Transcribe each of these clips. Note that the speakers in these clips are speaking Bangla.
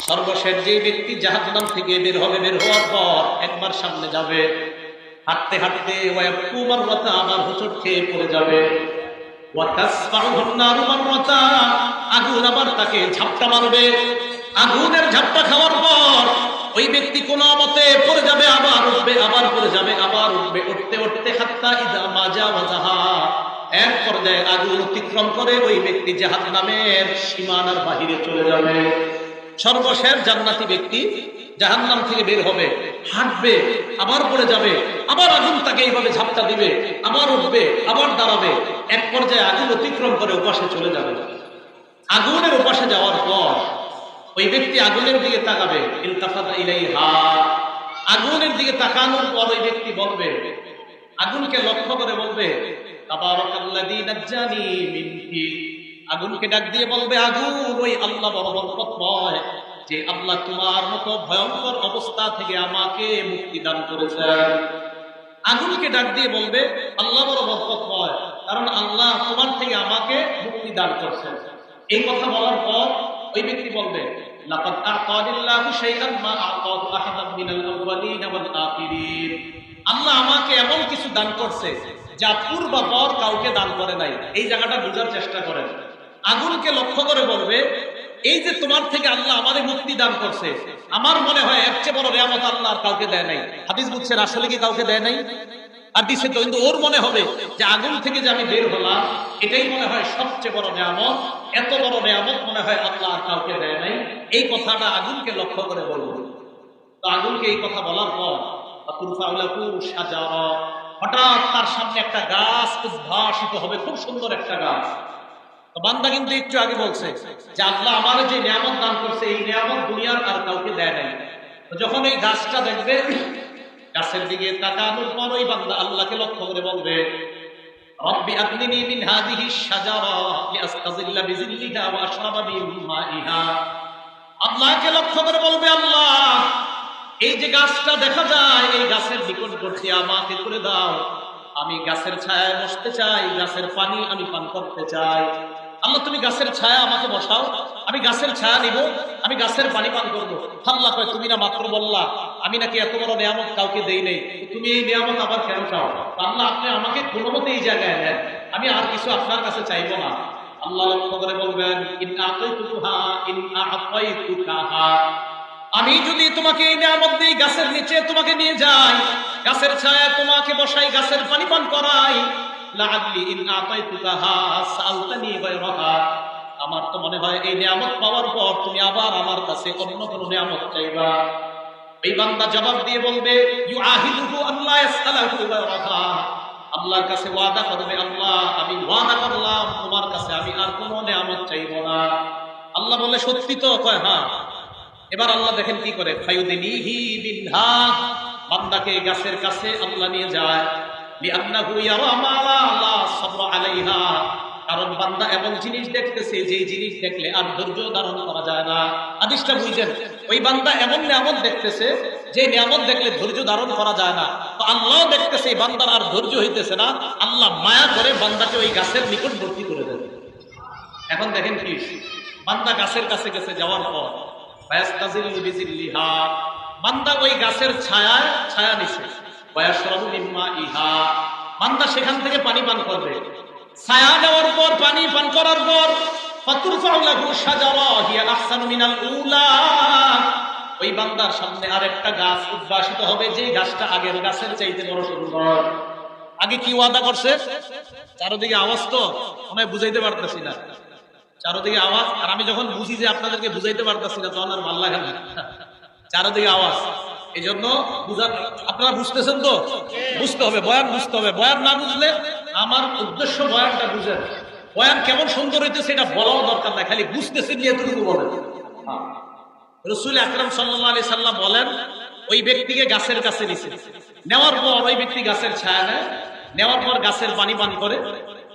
সর্বশেষ যে ব্যক্তি জাহান্নাম থেকে বের হবে, বের হওয়ার পর একবার সামনে যাবে, হাঁটতে হাঁটতে ওয়ায়াবকু মাররাতা, আবার হোঁচট খেয়ে পড়ে যাবে। ওয়া তাসফাউহুন নারু মাররাতা, আগুন আবার তাকে ঝাপটা মারবে। আগুনের ঝাপটা খাওয়ার পর ওই ব্যক্তি কোনো মতে পড়ে যাবে, আবার উঠবে, আবার পড়ে যাবে, আবার উঠবে। উঠতে উঠতে হাত্তা ইযা মা জাওয়াজাহা, এক পর্যায়ে আগুন অতিক্রম করে ওই ব্যক্তি জাহান্নামের সীমানার বাহিরে চলে যাবে। সর্বশেষ জান্নাতি ব্যক্তি জাহান্নাম থেকে বের হবে, হাঁটবে, আবার পড়ে যাবে, আবার আগুন তাকে এইভাবে ঝাপটা দিবে, আবার উঠবে, আবার দাঁড়াবে। এক পর্যায়ে আগুন অতিক্রম করে ওপাশে চলে যাবে। আগুনের ওপাশে যাওয়ার পর ওই ব্যক্তি আগুনের দিকে তাকাবে, ইলতাফাতা ইলাইহা, আগুনের দিকে তাকানোর পর ওই ব্যক্তি বলবে, আগুনকে লক্ষ্য করে বলবে, তাবারাকাল্লাযী নাজ্জানি মিনকি। আগুনকে ডাক দিয়ে বলবে, আগুন, ওই আল্লাহ বড় বরকতময়, যে আল্লাহ তোমার মতো ভয়ঙ্কর অবস্থা থেকে আমাকে মুক্তি দান করেছেন। আগুনকে ডাক দিয়ে বলবে, আল্লাহ বড় বরকতময়, কারণ আল্লাহ তোমার থেকে আমাকে মুক্তি দান করছেন। এই কথা বলার পর ওই ব্যক্তি বলবে, লাকাদ আ'তানিল্লাহু শাইআন মা আ'তাহু আহাদান মিনাল আউওয়ালিন ওয়াল আখিরিন। আল্লাহ আমাকে এমন কিছু দান করছে যা পূর্বাপর কাউকে দান করে নাই। এই জায়গাটা বোঝার চেষ্টা করেন। আগুনকে লক্ষ্য করে বলবে, এই যে তোমার থেকে আল্লাহ আমাদের মুক্তি দান করছে, আমার মনে হয় এর চেয়ে বড় নিয়ামত আল্লাহ আর কাউকে দেয় নাই। হাদিস বুঝছেন, আসলে কি কাউকে দেয় নাই? আর দিছে তো, কিন্তু ওর মনে হবে যে আগুন থেকে যে আমি বের হলাম, এটাই মনে হয় সবচেয়ে বড় নিয়ামত। এত বড় নিয়ামত মনে হয় আল্লাহ আর কাউকে দেয় নাই। এই কথাটা আগুনকে লক্ষ্য করে বলবো। তো আগুনকে এই কথা বলার পর হঠাৎ তার সামনে একটা গাছ উদ্ভাসিত হবে, খুব সুন্দর একটা গাছ। তো বান্দা কিন্তু একটু আগে বলছে যে আল্লাহ আমার যে নিয়ামত দান করছে, এই নিয়ামত দুনিয়ার আর কাউকে দেয় নাই। তো যখন এই গাছটা দেখবে, গাছের দিকে তাকানোর পর ওই বান্দা আল্লাহকে লক্ষ্য করে বলবে, রব্বি আদনিনি মিন হাযিহি শাজারা লিআস্তাযিল্লা বিযিল্লিহা ওয়া আশরাবা মিন মাইহা। আল্লাহকে লক্ষ্য করে বলবে, আল্লাহ, এই যে গাছটা দেখা যায়, এই গাছের নিকটবর্তী আমাকে করে দাও। আমি গাছের ছায়ায় বসতে চাই, গাছের পানি আমি পান করতে চাই। আল্লাহ, তুমি গাছের ছায়া আমাকে বসাও, আমি গাছের ছায়া নিব, আমি গাছের পানি পান করবো। আল্লাহ কয়, তুমি না মাত্র বললা আমি নাকি এত বড় নিয়ামত কাউকে দেই নাই, তুমি এই নিয়ামত আবার কেন চাও? আল্লাহ, আপনি আমাকে কোনো মতে এই জায়গায় নেন, আমি আর কিছু আপনার কাছে চাইবো না। আল্লাহ লক্ষ্য করে বলবেন, আমি যদি তোমাকে এই নিয়ামত দিই, গাছের নিচে তোমাকে নিয়ে যাই, গাছের ছায়া তোমাকে বসাই, গাছের পানি পান করাই, আমার তো মনে হয় এই নিয়ামত পাওয়ার পর তুমি আবার আমার কাছে অন্য কোন নিয়ামত চাইবা। এই বান্দা জবাব দিয়ে বলবে, আল্লাহর কাছে ওয়াদা করবে, আল্লাহ, আমি ওয়াদা করলাম তোমার কাছে আমি আর কোনো নিয়ামত চাইব না। আল্লাহ বলে, সত্যি তো? কয়, হ্যাঁ। এবার আল্লাহ দেখেন কি করে, ফায়ুদিনিহি বিনহা, বান্দাকে গাছের কাছে আল্লাহ নিয়ে যায়। লিআন্নাহু ইয়ারা মা লা সাবরা আলাইহা, কারণ বান্দা এমন জিনিস দেখতেছে যে জিনিস দেখলে আর ধৈর্য ধারণ করা যায় না। হাদিসটা বুঝেন, ওই বান্দা এমন নিয়ামত দেখতেছে যে নিয়ামত দেখলে ধৈর্য ধারণ করা যায় না। তো আল্লাহ দেখতেছে এই বান্দার আর ধৈর্য হইতেছে না, আল্লাহ মায়া করে বান্দাকে ওই গাছের নিকটবর্তী করে দেন। এখন দেখেন কি, বান্দা গাছের কাছে গেছে, যাওয়ার পর বান্দা ওই গাছের ছায়া নিছে, বান্দা সেখান থেকে পানি পান করবে। ছায়া নেওয়ার পর, পানি পান করার পর, ওই বান্দার সামনে আরেকটা গাছ উদ্ভাসিত হবে, যে গাছটা আগের গাছের চাইতে বড় সুন্দর। আগে কি ওয়াদা করছে? চারদিকে আওয়াজ তো মনে বুঝাইতে পারতেছি না, চারদিকে আওয়াজ। আর আমি যখন বুঝি যে আপনাদেরকে বুঝাইতে পারতেছি না, তখন আর ভালো লাগে না, চারদিকে আওয়াজ। এই জন্য আপনারা বুঝতেছেন তো? বুঝতে হবে, বয়ান বুঝতে হবে। বয়ান না বুঝলে, আমার উদ্দেশ্য বয়ানটা বুঝেন, বয়ান কেমন সুন্দর হইতেছে এটা বলাও দরকার নাই, খালি বুঝতেছেন যে এতটুকু বলেন। রাসূল আকরাম সাল্লাল্লাহু আলাইহি সাল্লাম বলেন, ওই ব্যক্তিকে গাছের কাছে নিছে, নেওয়ার পর ওই ব্যক্তি গাছের ছায়া নেয়, নেওয়ার পর গাছের পানি পান করে,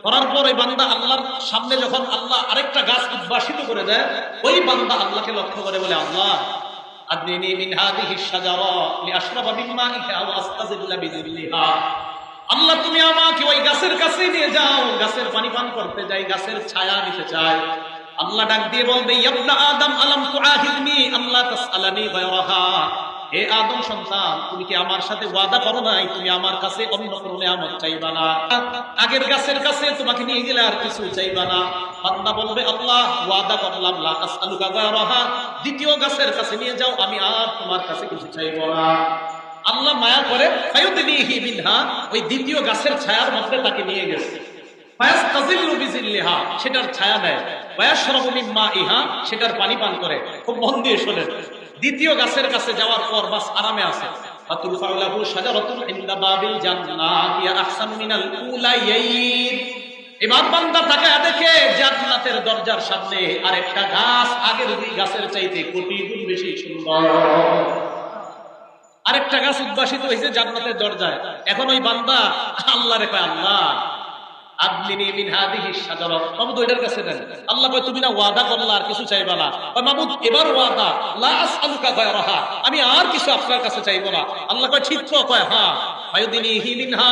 করার পর ওই বান্দা আল্লাহর সামনে যখন আল্লাহ আরেকটা গাছ উদ্ভাসিত করে দেয়, ওই বান্দা আল্লাহকে লক্ষ্য করে বলে, আল্লাহ, আদনিনি মিন হাযিহি শাজারা লিআশরাবা মিন মাইহা ওয়া আস্তাযিল্লা বিযিল্লিহা। আল্লাহ, তুমি আমাকে ওই গাছের কাছে নিয়ে যাও, গাছের পানি পান করতে যাই, গাছের ছায়া নিতে চাই। আল্লাহ ডাক দিয়ে বলবে, ইয়া ইবনা আদম আলাম তুআহিদনি, আল্লাহ তাসআলানি গায়রাহা, হে আদম সন্তান, তুমি কি আমার সাথে ওয়াদা করো নাই তুমি আমার কাছে অন্য কোনো নিয়ামত চাইবা না? আগের গাছের কাছে তোমাকে নিয়ে গেলে আর কিছু চাইবা না? বান্দা বলবে আল্লাহ ওয়াদা করলাম লা আসআলুকা গায়রাহা, দ্বিতীয় গাছের কাছে নিয়ে যাও, আমি আর তোমার কাছে কিছু চাইবো না। আল্লাহ মায়া করে ফায়ুদনিহি মিনহা, ওই দ্বিতীয় গাছের ছায়ার মধ্যে তাকে নিয়ে গেছে। ফায়াস্তাজিল্লু বিজিল্লিহা, সেটার ছায়া নেয়। ওয়ায়াশরাবু মিন মাইহা, সেটার পানি পান করে। খুব মন দিয়ে শোনেন, দ্বিতীয় গাছের কাছে যাওয়ার পর বাস আরামে আছে। ফাতুরফাউ লাহু শাজারাতুন ইনদা বাবিল জান্নাহ হিয়া আহসানু মিনাল উলাইয়িন। এবার বান্দা তাকায় দেখে জান্নাতের দরজার সামনে আরেকটা গাছ আগের দুই গাছের চাইতে কোটি গুণ বেশি সুন্দর। আরেকটা গাছ উদ্ভাসিত হয়েছে জান্নাতের দরজায়। এখন ওই বান্দা আল্লাহরে কয়, আল্লাহ আদলিনি মিন হাদিহিশ শাজারা, মাবুদ ওইটার কাছে দেন। আল্লাহ কয় তুমি না ওয়াদা করলা আর কিছু চাইবা না? কয় মাবুদ এবার ওয়াদা, লা আসআলুকা গায়রাহা, আমি আর কিছু আপনার কাছে চাইবো না। আল্লাহ কয় ঠিক তো? কয় হ্যাঁ। ফায়ুদনিহি মিনহা,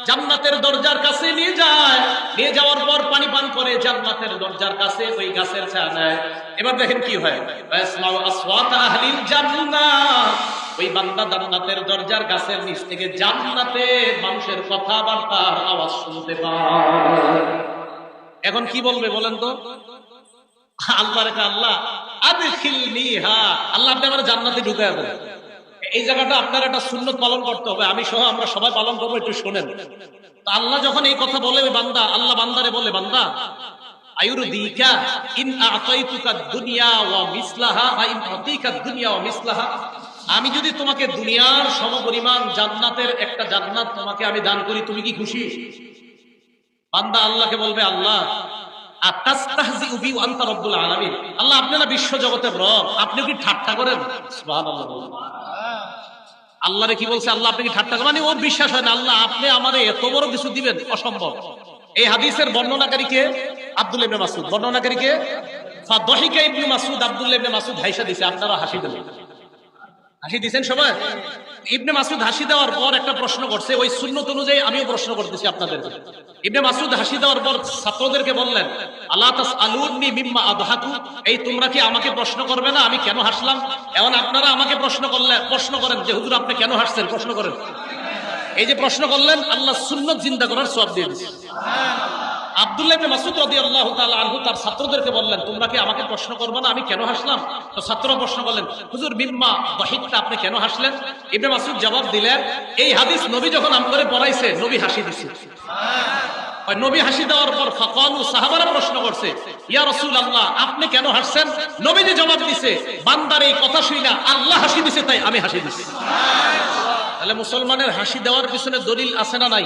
জান্নাতের দরজার কাছে নিয়ে যায়। নিয়ে যাওয়ার পর পানি পান করে জান্নাতের দরজার কাছে ওই গাছের ছায়া নেয়। এবার দেখেন কি হয়, ওয়াসমাউ আসওয়াতা আহলিল জান্নাহ, ওই বান্দা জান্নাতের দরজার গাছের নিচ থেকে জান্নাতে মানুষের কথাবার্তার আওয়াজ শুনতে পায়। এখন কি বলবে বলেন তো? আল্লাহ রেখা, আল্লাহ আদখিলনিহা, আল্লাহ আপনি আমার জান্নাতে ঢুকায় দেন। এই জায়গাটা আপনার একটা সুন্নত পালন করতে হবে, আমি সহ আমরা সবাই পালন করবো, একটু শোনেন। তো আল্লাহ যখন এই কথা বলে ওই বান্দা, আল্লাহ বান্দারে বলে, বান্দা আয়ুরদিকা ইন আতাইতুকা দুনিয়া ওয়া মিসলাহা ওয়া ইন আতিকা দুনিয়া ওয়া মিসলাহা, আমি যদি তোমাকে দুনিয়ার সমপরিমাণ জান্নাতের একটা জান্নাত তোমাকে আমি দান করি, তুমি কি খুশি? বান্দা আল্লাহকে বলবে, আল্লাহ আতাস্তাহজিউ বি ওয়া আনতা রাব্বুল আলামিন, আল্লাহ আপনি না বিশ্ব জগতের রব, আপনি কি ঠাট্টা করেন? সুবহানাল্লাহ। আল্লাহরে কি বলছে, আল্লাহ আপনি কি ঠাট্টা করেন? মানে ওর বিশ্বাস হয় না, আল্লাহ আপনি আমারে এত বড় কিছু দিবেন, অসম্ভব। এই হাদিসের বর্ণনাকারী কে? আব্দুল্লাহ ইবনে মাসউদ। বর্ণনাকারী কে? ফাদহিকা ইবনে মাসউদ। আব্দুল্লাহ ইবনে মাসউদ হাসি দিয়েছে, আপনারা হাসি দিলেন। হাসি দিয়েছেন সবাই? ইবনে মাসউদ হাসি দেওয়ার পর একটা প্রশ্ন করছে, ওই সুন্নত অনুযায়ী আমিও প্রশ্ন করতেছি আপনাদেরকে। ইবনে মাসউদ হাসি দেওয়ার পর ছাত্রদেরকে বললেন, আলা তাসআলুনি মিম্মা আদহাকু, এই তোমরা কি আমাকে প্রশ্ন করবে না আমি কেন হাসলাম? এখন আপনারা আমাকে প্রশ্ন করেন যে হুজুর আপনি কেন হাসছেন, প্রশ্ন করেন। এই যে প্রশ্ন করলেন, আল্লাহ সুন্নত জিন্দা করার সওয়াব দিয়ে দিয়েছে। আব্দুল্লাহ ইবনে মাসউদ রাদিয়াল্লাহু তাআলা আনহু তার ছাত্রদেরকে বললেন, তোমরা কি আমাকে প্রশ্ন করবে না আমি কেন হাসলাম? তো ছাত্ররা প্রশ্ন করলেন, হুজুর মিম্মা দাহিকতা, আপনি কেন হাসলেন? ইবনে মাসউদ জবাব দিলেন, এই হাদিস নবী যখন আমরে পড়াইছে নবী হাসি দিছে। ওই নবী হাসি দেওয়ার পর ফাকালু, সাহাবারা প্রশ্ন করছে, ইয়া রাসূলুল্লাহ আপনি কেন হাসছেন? নবীজি জবাব দিছে, বান্দার এই কথা শুইনা আল্লাহ হাসি দিছে তাই আমি হাসি দিছি। তাহলে মুসলমানের হাসি দেওয়ার পিছনে দলিল আছে না নাই?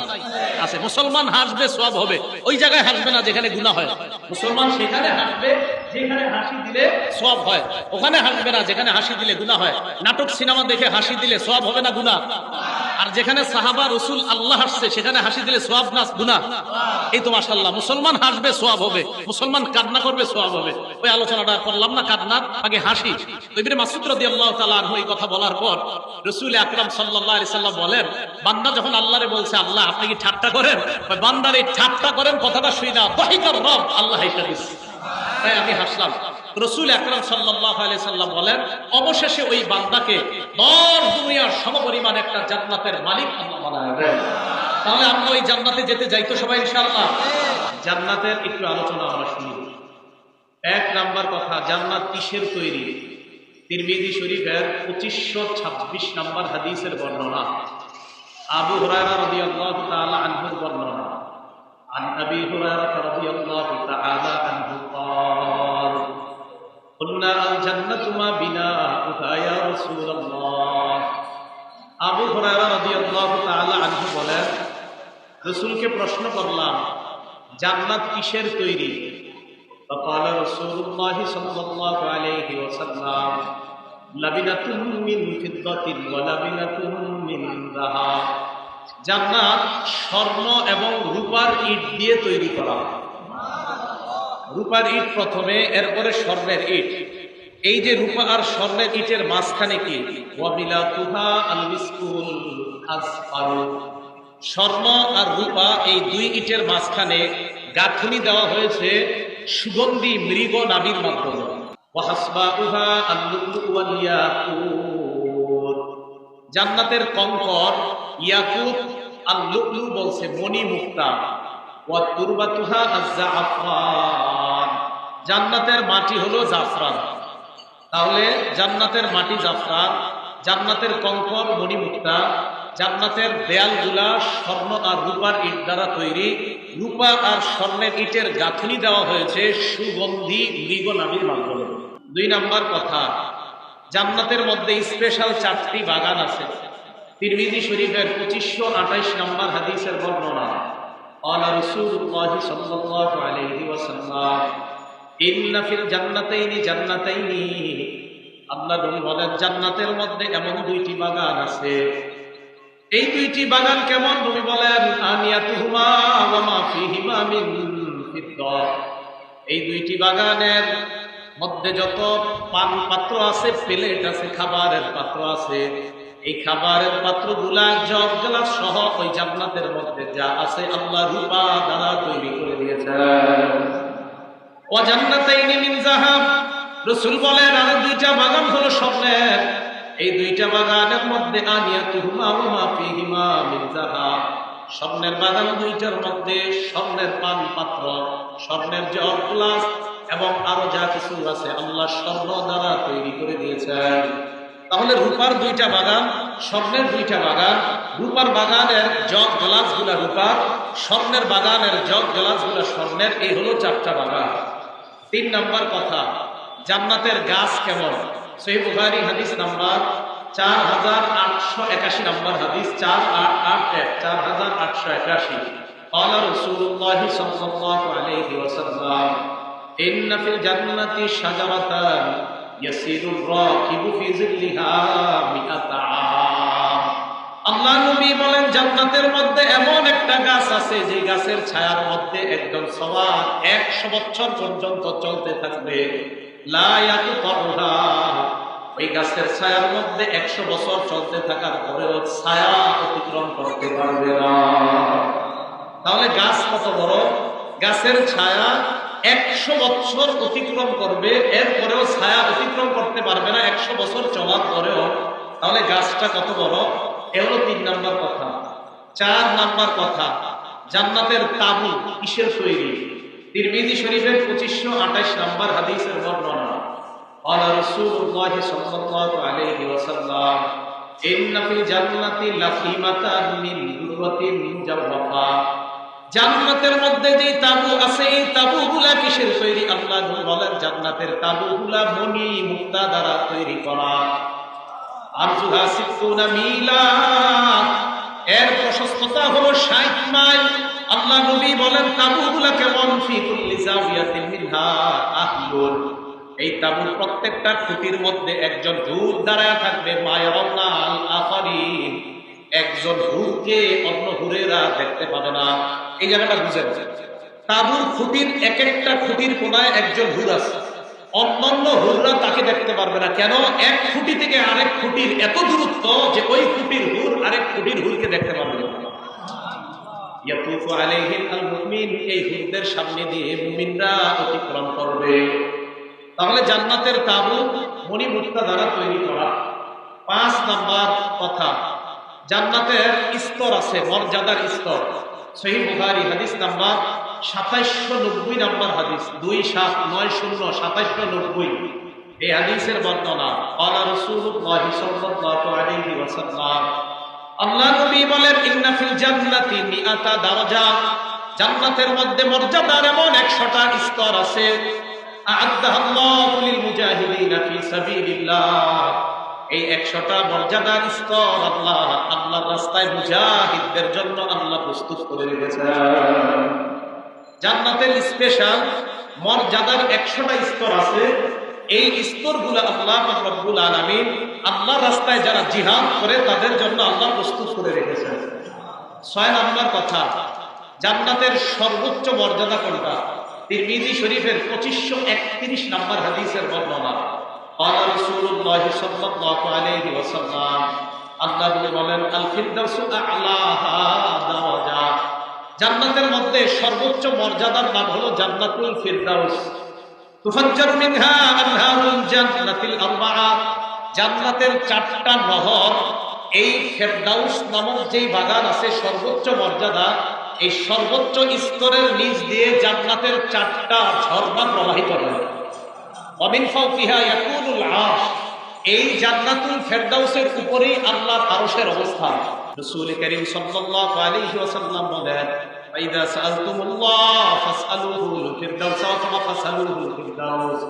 আছে। মুসলমান হাসবে সওয়াব হবে, ওই জায়গায় হাসবে না যেখানে গুনাহ হয়। মুসলমান সেখানে হাসবে যেখানে হাসি দিলে সওয়াব হয়, ওখানে হাসবে না যেখানে হাসি দিলে গুনাহ হয়। নাটক সিনেমা দেখে হাসি দিলে সওয়াব হবে না গুনাহ? আর যেখানে সাহাবা রাসূল আল্লাহ হাসছে সেখানে হাসি দিলে সওয়াব না গুনাহ? এই তো মাশাআল্লাহ, মুসলমান হাসবে সওয়াব হবে, মুসলমান কান্না করবে সওয়াব হবে। ওই আলোচনাটা করলাম না, কান্নার আগে হাসি। তো ইবনে মাসউদ রাদিয়াল্লাহু তাআলা আনহু এই কথা বলার পর রাসূল আকরাম সাল্লাল্লাহু আলাইহি সাল্লাম বলেন, বান্দা যখন আল্লাহরে বলছে, আল্লাহ আপনি কি ঠাট্টা করেন? ওই বান্দার এই ঠাট্টা করেন কথাটা শুই না দাহিকার রব, আল্লাহ হাসি দিছে তাই আমি হাসলাম। রাসূল আকরাম সাল্লাল্লাহু আলাইহি সাল্লাম বলেন, অবশেষে ওই বান্দাকে 10 দুনিয়ার সমপরিমাণ একটা জান্নাতের মালিক আল্লাহ বানাবেন। তাহলে আমরা ওই জান্নাতে যেতে যাই তো সবাই ইনশাআল্লাহ? জান্নাতের একটু আলোচনা আমরা শুনি। এক নাম্বার কথা, জান্নাত কিসের তৈরি? তিরমিজি শরীফের 2526 নম্বর হাদিসের বর্ণনা। আবু হুরায়রা রাদিয়াল্লাহু তাআলা আনহুর বর্ণনা। عن أبي هريرة رضي الله تعالى عنه قال قلنا الجنة ما بناؤها يا رسول الله। আবু হুরায়রা রাদিয়াল্লাহু তাআলা আনহু বলেন, রাসূলকে প্রশ্ন করলাম জান্নাত কিসের তৈরি? فقال رسول الله صلى الله عليه وسلم لبنة من فضة ولبنة من ذهب। জান্নাত স্বর্ণ এবং রূপার ইট দিয়ে তৈরি করা। রূপার ইট প্রথমে, এরপরে স্বর্ণের ইট। এই যে রূপা আর স্বর্ণের ইটের মাঝখানে কি? ওয়াবিলাতুহা আল মিসকুল আসফার। স্বর্ণ আর রূপা এই দুই ইটের মাঝখানে গাঁথনি দেওয়া হয়েছে সুগন্ধি মৃগ নাভির মাধ্যমে। ওয়া হাসবাউহা আল-লু'লু'ু ওয়াল ইয়াকুত। জান্নাতের কঙ্কর ইয়াকুত, আল-লু'লু বলছে মণি মুক্তা, ওয়া তুরবাতুহা আজ-জাফরান, জান্নাতের মাটি হলো জাফরান। তাহলে জান্নাতের মাটি জাফরান, জান্নাতের কঙ্কর মণিমুক্তা, জান্নাতের দেয়ালগুলা স্বর্ণ আর রূপার ইট দ্বারা তৈরি, রূপা আর স্বর্ণের ইটের গাঁথনি দেওয়া হয়েছে সুগন্ধি মৃগনাভির মাধ্যমে। 2 নম্বর কথা, জান্নাতের মধ্যে স্পেশাল 4টি বাগান আছে। তিরমিজি শরীফের 2528 নম্বর হাদিসের বর্ণনা, قال رسول الله صلى الله عليه وسلم إن في الجنتين جنتين। আল্লাহ নবী বলেন জান্নাতের মধ্যে এমন 2টি বাগান আছে। এই 2টি বাগান কেমন? নবী বলেন আনিয়াতুহুমা ওয়া মা ফীহিমা মিন ফিদ্দা। এই 2টি বাগানের মধ্যে যত পান পাত্র আছে, প্লেট আছে, খাবারের পাত্র আছে, এই খাবারের পাত্রগুলা জগ গ্লাস সহ ওই জান্নাতের মধ্যে যা আছে আল্লাহ রূপা দ্বারা তৈরি করে দিয়েছেন। ওয়া জান্নাতাইনি মিন যাহাব। রাসূল বলেন আর 2টা বাগান হলো স্বর্ণের। এই 2টা বাগানের মধ্যে আনিয়াতুহুমা ওয়া মা ফীহিমা মিন যাহাব, স্বর্ণের বাগান 2টার মধ্যে স্বর্ণের পান পাত্র, স্বর্ণের জগ গ্লাস এবং আরো যা কিছু আছে আল্লাহ স্বর্ণ দ্বারা তৈরি করে দিয়েছেন। তাহলে রূপার 2টা বাগান, স্বর্ণের 2টা বাগান, রূপার বাগানের জগ গ্লাসগুলা রূপার, স্বর্ণের বাগানের জগ গ্লাসগুলা স্বর্ণের, এই হলো 4টা বাগান। 3 নম্বর কথা, জান্নাতের গাছ কেমন? সহিহ বুখারী হাদিস নাম্বার 4881 নম্বর হাদিস, 4881। قال رسول الله صلى الله عليه وسلم إن في الجنة شجرة يسير الراكب في ظلها 100 عام। আল্লাহ নবী বলেন জান্নাতের মধ্যে এমন একটা গাছ আছে যে গাছের ছায়ার মধ্যে একজন সওয়ার 100 বছর পর্যন্ত চলতে থাকবে। লা ইয়াকুতহা, ওই গাছের ছায়ার মধ্যে 100 বছর চলতে থাকার পরেও ছায়া অতিক্রম করতে পারবে না। তাহলে গাছ কত বড়? গাছের ছায়া 100 বছর অতিক্রম করবে, এরপরেও ছায়া অতিক্রম করতে পারবে না 100 বছর চলার পরেও। তাহলে গাছটা কত বড়? এ হলো 3 নম্বর কথা। 4 নম্বর কথা, জান্নাতের তাবু কিসের তৈরি? তিরমিজি শরীফের 2528 নম্বর হাদিসের বর্ণনা, قال رسول الله صلى الله عليه وسلم إن في الجنة لخيمة من ذرة مجوفة। জান্নাতের মধ্যে যে তাবু আছে এই তাবুগুলা কিসের তৈরি? আল্লাহ বলেন জান্নাতের তাবুগুলা মণি মুক্তা দ্বারা তৈরি করা। আরজুহা 60 মিলা, এর প্রশস্ততা হলো 60 মাইল। আল্লাহ নবী বলেন তাবুগুলা কেমন? ফি কুল্লি জাবিয়াতিন মিনহা আহলুন, এই তাবুর প্রত্যেকটা খুঁটির মধ্যে একজন হুর দাঁড়ায় থাকবে। মায়ারাউনা আল আখারিন, একজন হুরকে অন্য হুরেরা দেখতে পাবে না। এই জায়গাটা বুঝেন, তাবুর খুঁটির এক একটা খুঁটির কোনায় একজন হুর আছে, অন্যান্য হুররা তাকে দেখতে পারবে না। কেন? এক খুঁটি থেকে আরেক খুঁটির এত দূরত্ব যে ওই খুঁটির হুর আরেক খুঁটির হুরকে দেখতে পারবে না। ইয়াতুফু আলাইহিল মুমিন, এই হুরদের সামনে দিয়ে মুমিনরা অতিক্রম করবে। তাহলে জান্নাতের তাবু মণিমুক্তা দ্বারা তৈরি করা। 5 নম্বর কথা, জান্নাতের স্তর আছে, মর্যাদার স্তর। সহিহ বুখারী হাদিস নাম্বার 2790 নম্বর হাদিস, 2790 এই হাদিসের বর্ণনা। ক্বালা রাসূলুল্লাহ সাল্লাল্লাহু আলাইহি ওয়াসাল্লাম, আল্লাহ নবী বলেন ইন্না ফিল জান্নাতি মিআতা দারাজা, জান্নাতের মধ্যে মর্যাদার এমন 100টা স্তর আছে। আ'আদ্দাহাল্লাহু লিল মুজাহিদিনা ফি সাবিলিল্লাহ, এই 100টা মর্যাদার স্তর আল্লাহর রাস্তায় মুজাহিদদের জন্য আল্লাহ প্রস্তুত করে রেখেছেন। জান্নাতের স্পেশাল মর্যাদার 100টা স্তর আছে। এই স্তরগুলো আল্লাহ রাব্বুল আলামিন আল্লাহর রাস্তায় যারা জিহাদ করে তাদের জন্য আল্লাহ প্রস্তুত করে রেখেছেন। 6 নম্বর কথা, জান্নাতের সর্বোচ্চ মর্যাদা কোনটা? তিরমিজি শরীফের 2531 নম্বর হাদিসের বর্ণনা। قال رسول الله صلى الله عليه وسلم, আল্লাহ বলেন আল ফিরদাউসু আ'লাহা দারাজা, জান্নাতের মধ্যে সর্বোচ্চ মর্যাদার নাম হলো জান্নাতুল ফিরদাউস। তুফাজ্জারু মিনহা আনহারুল জান্নাতিল আরবাআ, জান্নাতের 4টা নহর এই ফেরদাউস নামক যেই বাগান আছে সর্বোচ্চ মর্যাদা, এই সর্বোচ্চ স্তরের নিচ দিয়ে জান্নাতের 4টা ঝর্ণা প্রবাহিত হয়। ওয়ামিন ফাওকিহা ইয়াকুনুল আরশ, এই জান্নাতুল ফেরদাউসের উপরেই আল্লাহর আরশের অবস্থান। রাসূল করিম সাল্লাল্লাহু আলাইহি ওয়াসাল্লাম বলেন, ফাইদা সাআলতুমুল্লাহ ফাসআলুহুল ফিরদাউস ওয়া ফাসআলুহুল ফিরদাউস,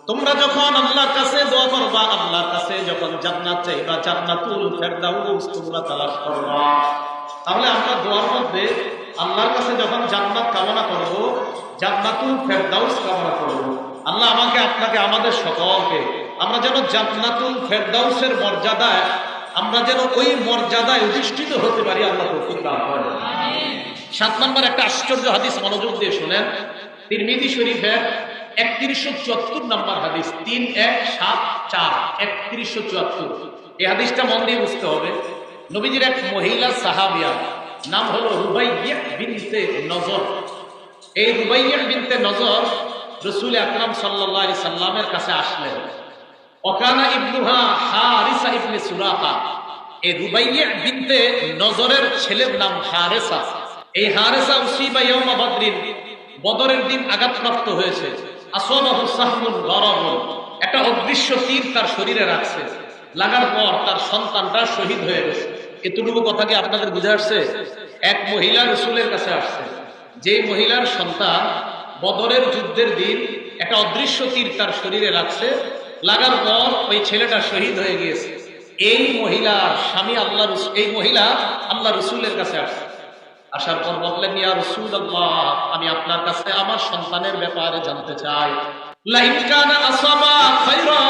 তোমরা যখন আল্লাহর কাছে দোয়া করবা, আল্লাহর কাছে যখন জান্নাত চাইবা, জান্নাতুল ফেরদাউস তোমরা তালাশ করবা। তাহলে আমরা দোয়ার মধ্যে আল্লাহর কাছে যখন জান্নাত কামনা করব, জান্নাতুল ফেরদাউস কামনা করব। আল্লাহ আমাকে, আপনাকে, আমাদের সকলকে আমরা যেন জান্নাতুল ফেরদাউসের মর্যাদায়, আমরা যেন ওই মর্যাদায় অধিষ্ঠিত হতে পারি, আল্লাহ তৌফিক দান করেন। 7 নম্বর একটা আশ্চর্য হাদিস, মনোযোগ দিয়ে শুনেন। তিরমিজি শরীফের 3174 নম্বর হাদিস, 3174 3174। এই হাদিসটা মন দিয়ে বুঝতে হবে। নবীজির এক মহিলা সাহাবিয়া, নাম হলো রুবাইয়া বিনতে নজর। এই রুবাইয়া বিনতে নজর রাসূল আকরাম সাল্লাল্লাহু আলাইহি সাল্লামের কাছে আসলেন। ওকানা ইবনুহা হারিসা ইবনে সুরাকা, এই রুবাইয়া বিনতে নজরের ছেলের নাম হারেসা। এই হারেসা উসিবা ইয়াউমা বদরিন, বদরের দিন আঘাতপ্রাপ্ত হয়েছে। আসাবাহু সাহমুন গরাবুন, একটা অদৃশ্য তীর তার শরীরে লাগছে। লাগার পর তার সন্তানটা শহীদ হয়ে গেছে। এতটুকু কথা কি আপনাদের বুঝে আসছে? এক মহিলা রাসূলের কাছে আসছে, যে মহিলার সন্তান বদরের যুদ্ধের দিন একটা অদৃশ্য তীর তার শরীরে লাগছে, লাগার পর ওই ছেলেটা শহীদ হয়ে গিয়েছে। এই মহিলার স্বামী আল্লাহ, এই মহিলা আল্লাহ রাসূলের কাছে আসছে। আসার পর বললেন, ইয়া রাসূলুল্লাহ, আমি আপনার কাছে আমার সন্তানের ব্যাপারে জানতে চাই। লাইন কানা আসাবা খায়রা,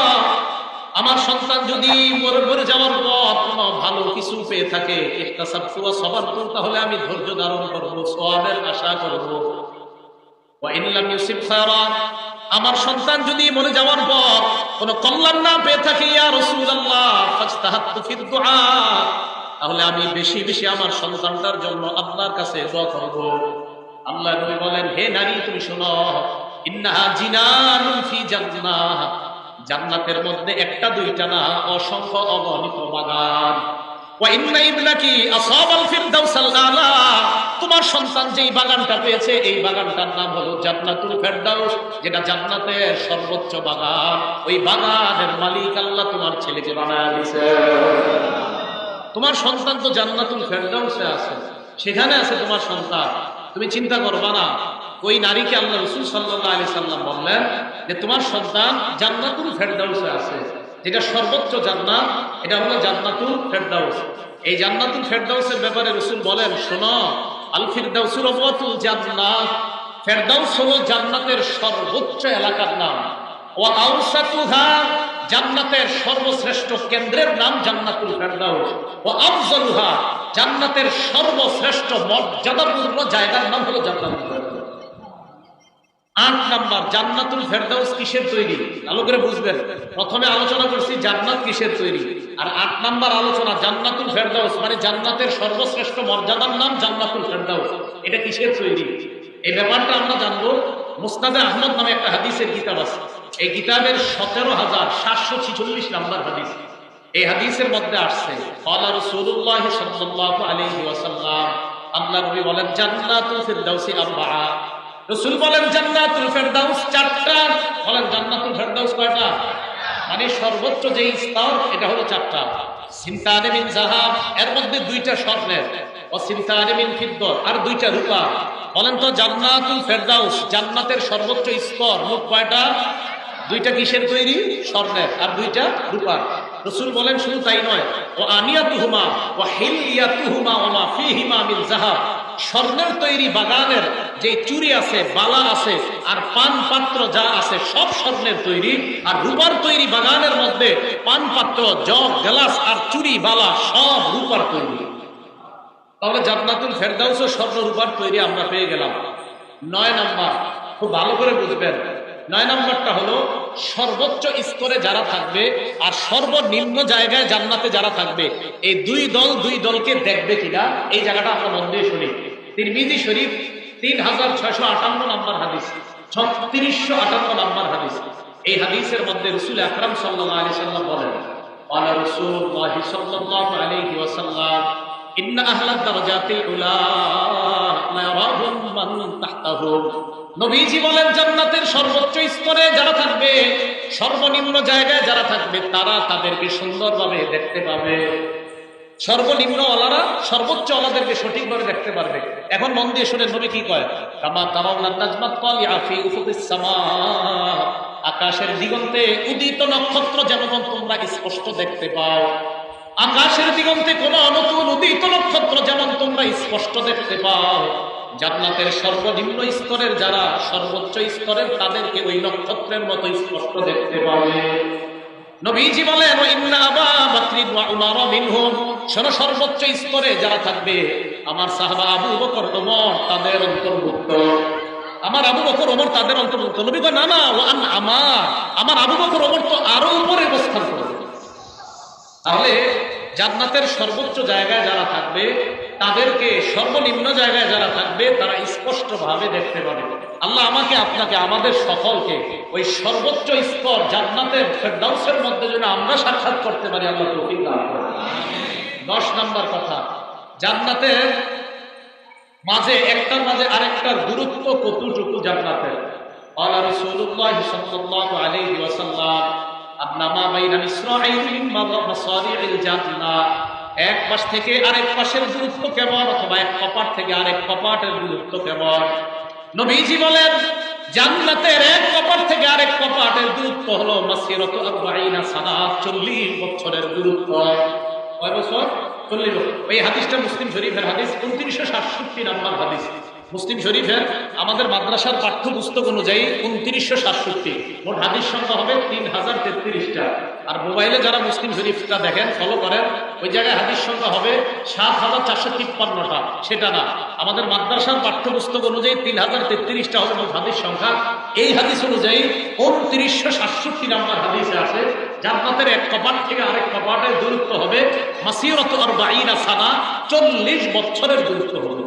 আমার সন্তান যদি মরে যাওয়ার পর কোনো ভালো কিছু পেয়ে থাকে, ইহতাসাবতু ওয়া সাবারতু, তাহলে আমি ধৈর্য ধারণ করব, সওয়াবের আশা করব। ওয়া ইন লাম ইউসিব খায়রা, আমার সন্তান যদি মরে যাওয়ার পর কোনো কল্যাণ না পেয়ে থাকে, ইয়া রাসূলুল্লাহ ফাজতাহাততু ফিদ দুআ, তাহলে আমি বেশি বেশি আমার সন্তানটার জন্য আল্লাহর কাছে দোয়া করব। আল্লাহ নবী বলেন, হে নারী, তুমি শোনো, ইন্নাহা জিনানুন ফি জান্নাহ, জান্নাতের মধ্যে একটা দুইটা না, অসংখ্য অগণিত বাগান। ওয়া ইন্না ইবনাকি আসাবাল ফিরদাউসাল আলা, তোমার সন্তান যেই বাগানটা পেয়েছে, এই বাগানটার নাম হলো জান্নাতুল ফেরদাউস, যেটা জান্নাতের সর্বোচ্চ বাগান। ওই বাগানের মালিক আল্লাহ তোমার ছেলেকে বানায় দিয়েছে। তোমার সন্তান তো জান্নাতুল ফেরদাউসে আছে, সেখানে আছে তোমার সন্তান, তুমি চিন্তা করবা না। ওই নারীকে আল্লাহ রাসূল সাল্লাল্লাহু আলাইহি সাল্লাম বললেন যে তোমার সন্তান জান্নাতুল ফেরদাউসে আছে, যেটা সর্বোচ্চ জান্নাত, এটা হলো জান্নাতুল ফেরদাউস। এই জান্নাতুল ফেরদাউসের ব্যাপারে রাসূল বলেন, শোনো, আল ফিরদাউসু রাওয়াতুল জান্নাত, ফেরদাউস হলো জান্নাতের সর্বোচ্চ এলাকার নাম। ওয়া আওসাতুহা, জান্নাতের সর্বশ্রেষ্ঠ কেন্দ্রের নাম জান্নাতুল ফেরদাউস। ওয়া আফজালুহা, জান্নাতের সর্বশ্রেষ্ঠ মর্যাদাপূর্ণ জায়গার নাম হলো জান্নাতুল ফেরদাউস। 8 নাম্বার, জান্নাতুল ফেরদাউস কিসের তৈরি? ভালো করে বুঝবেন। প্রথমে আলোচনা করছি জান্নাত কিসের তৈরি, আর 8 নাম্বার আলোচনা জান্নাতুল ফেরদাউস, মানে জান্নাতের সর্বশ্রেষ্ঠ মর্যাদার নাম জান্নাতুল ফেরদাউস, এটা কিসের তৈরি? এই ব্যাপারটা আমরা জানবো। মুসনাদে আহমদ নামে একটা হাদিসের কিতাব আছে, এই কিতাবের 17,746 নাম্বার হাদিস। এই হাদিসের মধ্যে আসছে, ক্বালা রাসূলুল্লাহ সাল্লাল্লাহু আলাইহি ওয়াসাল্লাম, আল্লাহ নবী বলেন, জান্নাতুল ফিরদাউসি আরবাআ, রাসূল বলেন জান্নাতুল ফেরদাউস 4টা। বলেন জান্নাতুল ফেরদাউস কয়টা? মানে সর্বোচ্চ যে স্তর, এটা হলো 4টা। সিনতানে মিন যাহাব, এর মধ্যে 2টা স্বর্ণের, ও সিনতানে মিন ফিদ্দত, আর 2টা রূপা। বলেন তো জান্নাতুল ফেরদাউস, জান্নাতের সর্বোচ্চ স্তর, মোট কয়টা? 2টা কিসের তৈরি? স্বর্ণের, আর 2টা রূপার। রাসূল বলেন শুধু তাই নয়, ও আনিয়াতুহুমা ওয়া হিলিয়াতুহুমা ওয়া মা ফীহিমা মিন যাহাব, স্বর্ণের তৈরি বাগানের যে চুরি আছে, বালা আছে, আর পান পাত্র যা আছে সব স্বর্ণের তৈরি। আর রূপার তৈরি বাগানের মধ্যে পান পাত্র, জগ, গ্লাস আর চুরি বালা সব রূপার তৈরি। তাহলে জান্নাতুল ফেরদাউসও স্বর্ণ রূপার তৈরি আমরা পেয়ে গেলাম। 9 নাম্বার, খুব ভালো করে বুঝবেন। 9 নাম্বারটা হলো সর্বোচ্চ স্তরে যারা থাকবে আর সর্বনিম্ন জায়গায় জান্নাতে যারা থাকবে, এই দুই দলকে দেখবে কিনা, এই জায়গাটা আমরা মন দিয়ে শুনি। তিরমিজি শরীফ 3658 নাম্বার হাদিস, 3658 নম্বর হাদিস। এই হাদিসের মধ্যে রাসূল আকরাম সাল্লাল্লাহু আলাইহি সাল্লাম বলেন, ক্বালা রাসূলুল্লাহ সাল্লাল্লাহু আলাইহি ওয়াসাল্লাম, ইন্না আহলাদ দারাজাতিল উলা লা ইয়ারাহুম মান তাহতাহুম। নবীজি বলেন, জান্নাতের সর্বোচ্চ স্তরে যারা থাকবে, সর্বনিম্ন জায়গায় যারা থাকবে, তারা তাদেরকে সুন্দরভাবে দেখতে পাবে। সর্বনিম্ন ওয়ালারা সর্বোচ্চ ওয়ালাদেরকে সঠিকভাবে দেখতে পারবে। এখন মন দিয়ে শুনে নবী কি কয়, কামা তারাউনান নাজমাত তালিআ ফি উফুকিস সামা, আকাশের দিগন্তে উদিত নক্ষত্র যেমন তোমরা স্পষ্ট দেখতে পাও, আকাশের দিগন্তে কোন নতুন উদিত নক্ষত্র যেমন তোমরা স্পষ্ট দেখতে পাও, জান্নাতের সর্বনিম্ন স্তরের যারা সর্বোচ্চ স্তরের তাদেরকে ওই নক্ষত্রের মতো স্পষ্ট দেখতে পাবে। নবীজি বলেন, ইন্না আবা বকর ওয়া উমর মিনহুম, শোনো সর্বোচ্চ স্তরে যারা থাকবে আমার সাহাবা আবু বকর ওমর তাদের অন্তর্ভুক্ত। আমার আবু বকর ওমর তাদের অন্তর্ভুক্ত। নবী কয়, না না, ওয়ান আমার আবু বকর ওমর তো আরো উপরে অবস্থান করবে। তাহলে জান্নাতের সর্বোচ্চ জায়গায় যারা থাকবে তাদেরকে সর্বনিম্ন জায়গায় যারা থাকবে তারা স্পষ্টভাবে দেখতে পাবে। আল্লাহ আমাকে আপনাকে আমাদের সকলকে ওই সর্বোচ্চ স্তর জান্নাতের ফেরদাউসের মধ্যে যেন আমরা সাক্ষাৎ করতে পারি, আল্লাহ তৌফিক দান করুন। 10 নম্বর কথা, জান্নাতের মাঝে একটার মাঝে আরেকটার গুরুত্ব কতটুকু জান্নাতের। ক্বালা রাসূলুল্লাহ সাল্লাল্লাহু আলাইহি ওয়াসাল্লাম, আন্নামা বাইনা ইসরাঈল মিন মাসারি'িল জান্নাহ, এক পাশ থেকে আরেক পাশের দূরত্ব কেমন, অথবা এক কপাট থেকে আরেক কপাটের দূরত্ব কেমন। নবীজি বলেন, জান্নাতের এক কপাট থেকে আরেক কপাটের দূরত্ব হলো মাসিরাতু 40 সানা, 40 বছরের দূরত্ব। কয় বছর? 40 বছর। এই হাদিসটা মুসলিম শরীফের হাদিস, 2967 নম্বর হাদিস। মুসলিম শরীফের আমাদের মাদ্রাসার পাঠ্যপুস্তক অনুযায়ী 2967, মোট হাদিস সংখ্যা হবে 3033টা। আর মোবাইলে যারা মুসলিম শরীফটা দেখেন, ফলো করেন, ওই জায়গায় হাদিস সংখ্যা হবে 7453টা। সেটা না, আমাদের মাদ্রাসার পাঠ্যপুস্তক অনুযায়ী 3033টা হবে মোট হাদিস সংখ্যা। এই হাদিস অনুযায়ী 2967 নম্বর হাদিসে আছে, জান্নাতের এক কপাট থেকে আরেক কপাটের দূরত্ব হবে মাসিরাতু 40 সানা, 40 বছরের দূরত্ব হবে।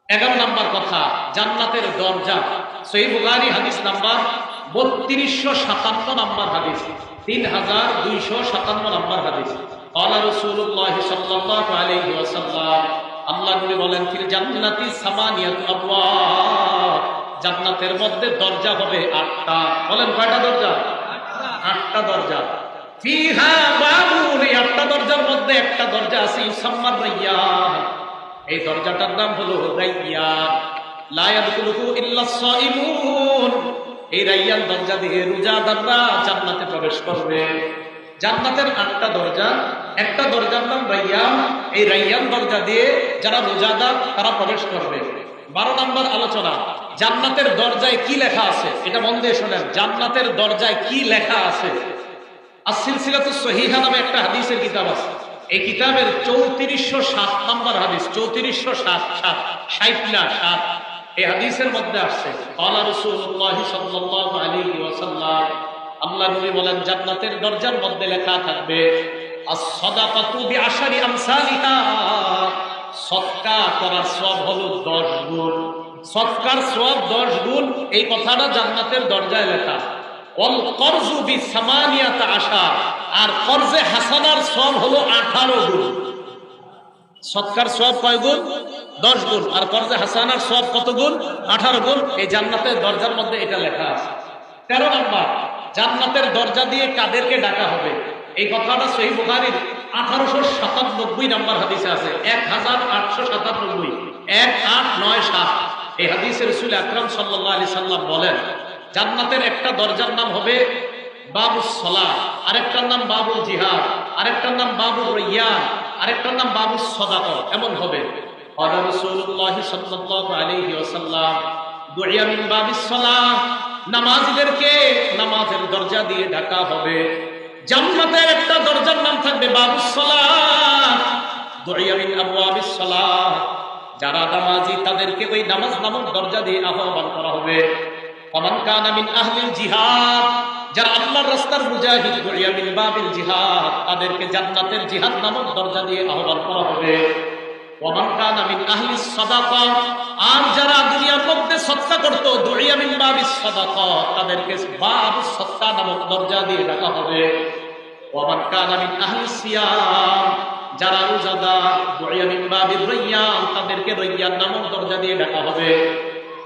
11 নম্বর কথা, জান্নাতের দরজা। সহিহ বুখারী হাদিস নাম্বার 3257 নম্বর হাদিস, 3257 নম্বর হাদিস। ক্বালা রাসূলুল্লাহ সাল্লাল্লাহু আলাইহি ওয়াসাল্লাম, আল্লাহ নবী বলেন, ফিল জান্নাতি সামানিয়াতু আবওয়াব, জান্নাতের মধ্যে দরজা হবে 8টা। বলেন কয়টা দরজা? 8টা দরজা। ফিহা বাবুন, এই 8টা দরজার মধ্যে একটা দরজা আছে ইউসাম্মার রায়্যান, এই দরজাটার নাম হলো রায়্যান। লা ইয়াদখুলুহু ইল্লাস সাইমুন, এই রায়্যান দরজা দিয়ে রোজাদাররা জান্নাতে প্রবেশ করবে। জান্নাতের 8টা দরজা, একটা দরজার নাম রায়্যান, এই রায়্যান দরজা দিয়ে যারা রোজাদার তারা প্রবেশ করবে। 12 নম্বর আলোচনা, জান্নাতের দরজায় কি লেখা আছে, এটা মন দিয়ে শোনেন। জান্নাতের দরজায় কি লেখা আছে? আস-সিলসিলাতুস সহিহা নামে একটা হাদিসের কিতাব আছে, এই কিতাবের 3407 নম্বর হাদিস, 3407 এই হাদিসের মধ্যে আসছে, ক্বালা রাসূলুল্লাহ সাল্লাল্লাহু আলাইহি ওয়াসাল্লাম, আল্লাহ নবী বলেন, জান্নাতের দরজার মধ্যে লেখা থাকবে আস-সাদাকাতু বিআশারি আমসালিহা, সদকা করার সওয়াব হলো 10 গুণ। সদকার সওয়াব 10 গুণ, এই কথাটা জান্নাতের দরজায় লেখা। ওয়াল করজু বিসামানিয়াতা আশার, আর কর্জে হাসানার সওয়াব হলো 18 গুণ। সদকার সওয়াব কয় গুণ? 10 গুণ। আর কর্জে হাসানার সওয়াব কত গুণ? 18 গুণ। এই জান্নাতের দরজার মধ্যে এটা লেখা আছে। 13 নম্বর, জান্নাতের দরজা দিয়ে কাদেরকে ডাকা হবে, এই কথাটা সহিহ বুখারীর 1897 নম্বর হাদিসে আছে, 1897, 1897। এই হাদিসে রাসূল আকরাম সাল্লাল্লাহু আলাইহি সাল্লাম বলেন, জান্নাতের একটা দরজার নাম হবে বাবুস সালাহ, আরেকটার নাম বাবুল জিহাদ, আরেকটার নাম বাবুর রায়্যান, আরেকটার নাম বাবুস সাদাকা, এমন হবে। ক্বালা রাসূলুল্লাহ সাল্লাল্লাহু আলাইহি ওয়াসাল্লাম, দুইয়া মিন বাবিস সালাহ, নামাজীদেরকে নামাজের দরজা দিয়ে ডাকা হবে। জান্নাতের একটা দরজার নাম থাকবে বাবুস সালাহ, দুইয়া মিন আবওয়াবিস সালাহ, যারা নামাজি তাদেরকে ওই নামাজ নামক দরজা দিয়ে আহ্বান করা হবে। ফামান কানা মিন আহলিল জিহাদ, যারা আল্লাহর রাস্তার মুজাহিদ, দুইয়া মিন বাবিল জিহাদ, তাদেরকে জান্নাতের জিহাদ নামক দরজা দিয়ে আহ্বান করা হবে। ওয়ামান কানা মিন আহলিস সাদাকা, আর যারা দুনিয়ার মধ্যে সদকা করত, দুইয়া মিন বাবিস সাদাকা, তাদেরকে বাবুস সাদকা নামক দরজা দিয়ে ডাকা হবে। ওয়ামান কানা মিন আহলিস সিয়াম, যারা রোজাদার, দুইয়া মিন বাবির রায়্যান, তাদেরকে রায়্যান নামক দরজা দিয়ে ডাকা হবে।